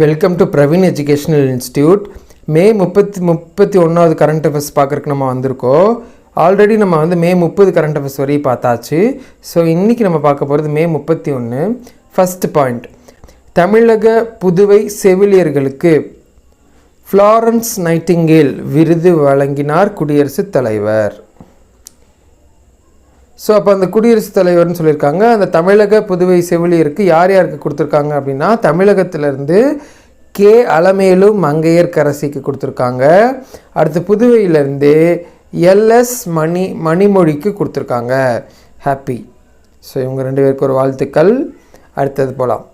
Welcome to Praveen educational institute. May 31 current affairs பார்க்குறதுக்கு நம்ம வந்திருக்கோம். ஆல்ரெடி நம்ம மே 30 கரண்ட் அஃபேர்ஸ் வரையும் பார்த்தாச்சு. ஸோ இன்றைக்கி நம்ம பார்க்க போகிறது மே 31. ஃபஸ்ட் பாயிண்ட், தமிழக புதுவை செவிலியர்களுக்கு ஃப்ளாரன்ஸ் நைட்டிங்கேல் விருது வழங்கினார் குடியரசுத் தலைவர். ஸோ அப்போ அந்த குடியரசுத் தலைவர்னு சொல்லியிருக்காங்க. அந்த தமிழக புதுவை செவிலியருக்கு யார் யாருக்கு கொடுத்துருக்காங்க அப்படின்னா, தமிழகத்திலேருந்து கே அலமேலு மங்கையர்கரசிக்கு கொடுத்துருக்காங்க. அடுத்து புதுவையிலேருந்து எல்எஸ் மணிமொழிக்கு கொடுத்துருக்காங்க. ஹாப்பி. ஸோ இவங்க 2 பேருக்கு ஒரு வாழ்த்துக்கள். அடுத்தது போகலாம்.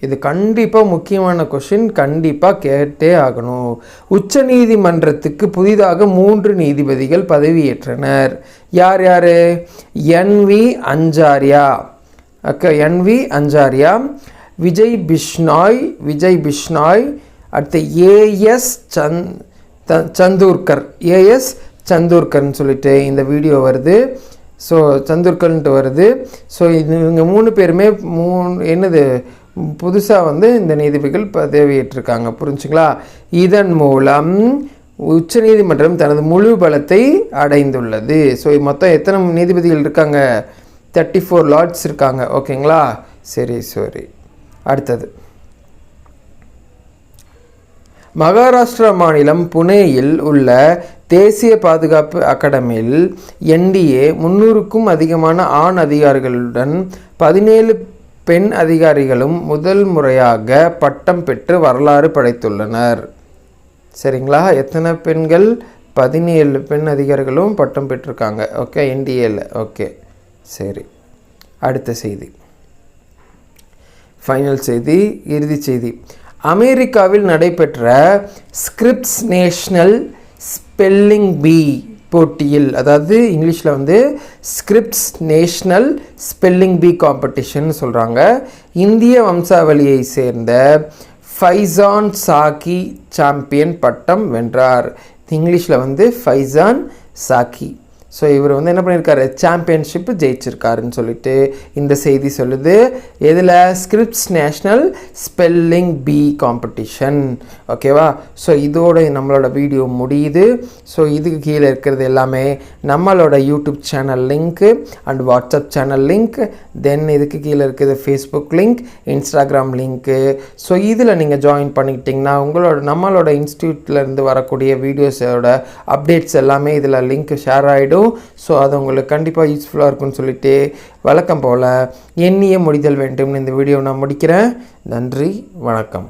இது கண்டிப்பாக முக்கியமான கொஷின், கண்டிப்பாக கேட்டே ஆகணும். உச்ச நீதிமன்றத்துக்கு புதிதாக 3 நீதிபதிகள் பதவியேற்றனர். யார் யார்? என்வி அஞ்சாரியா, என்வி அஞ்சாரியா, விஜய் பிஷ்னாய், அடுத்து ஏஎஸ் சந்தூர்கர், ஏஎஸ் சந்தூர்கர்னு சொல்லிட்டு இந்த வீடியோ வருது. ஸோ சந்தூர்கர்ன்ட்டு வருது. ஸோ இவங்க 3 பேருமே புதுசாக இந்த நீதிபதிகள் பதவியேற்றிருக்காங்க. புரிஞ்சுங்களா? இதன் மூலம் உச்சநீதிமன்றம் தனது முழு பலத்தை அடைந்துள்ளது. ஸோ மொத்தம் எத்தனை நீதிபதிகள் இருக்காங்க? 34 லார்ட்ஸ் இருக்காங்க. ஓகேங்களா? சரி. அடுத்தது, மகாராஷ்டிரா மாநிலம் புனேயில் உள்ள தேசிய பாதுகாப்பு அகாடமியில் என்டிஏ 300க்கும் அதிகமான ஆண் அதிகாரிகளுடன் 17 பெண் அதிகாரிகளும் முதல் முறையாக பட்டம் பெற்று வரலாறு படைத்துள்ளனர். சரிங்களா? எத்தனை பெண்கள்? 17 பெண் அதிகாரிகளும் பட்டம் பெற்றிருக்காங்க. ஓகே, என்டிஏல. ஓகே, சரி. அடுத்த செய்தி, ஃபைனல் செய்தி, இறுதி செய்தி. அமெரிக்காவில் நடைபெற்ற ஸ்கிரிப்ஸ் நேஷனல் ஸ்பெல்லிங் பீ போட்டியில், அதாவது இங்கிலீஷில் ஸ்கிரிப்ஸ் நேஷ்னல் ஸ்பெல்லிங் பீ காம்படிஷன் சொல்கிறாங்க, இந்திய வம்சாவளியை சேர்ந்த ஃபைசான் சாக்கி சாம்பியன் பட்டம் வென்றார். இங்கிலீஷில் ஃபைசான் சாக்கி. ஸோ இவர் என்ன பண்ணியிருக்காரு? சாம்பியன்ஷிப்பு ஜெயிச்சிருக்காருன்னு சொல்லிட்டு இந்த செய்தி சொல்லுது. இதில் ஸ்கிரிப்ஸ் நேஷ்னல் ஸ்பெல்லிங் பீ காம்படிஷன். ஓகேவா? ஸோ இதோட நம்மளோட வீடியோ முடியுது. ஸோ இதுக்கு கீழே இருக்கிறது எல்லாமே நம்மளோட YouTube channel link and WhatsApp channel link, then இதுக்கு கீழே இருக்குது Facebook link, Instagram link. So இதில் நீங்கள் ஜாயின் பண்ணிக்கிட்டிங்கன்னா நம்மளோட இன்ஸ்டியூட்லேருந்து வரக்கூடிய வீடியோஸோட அப்டேட்ஸ் எல்லாமே இதில் லிங்க் ஷேர் ஆகிடும். ஸோ அது உங்களுக்கு கண்டிப்பாக யூஸ்ஃபுல்லாக இருக்கும்னு சொல்லிட்டு வழக்கம் போல் எண்ணிய முடிதல் வேண்டும் இந்த வீடியோ நான் முடிக்கிறேன். நன்றி, வணக்கம்.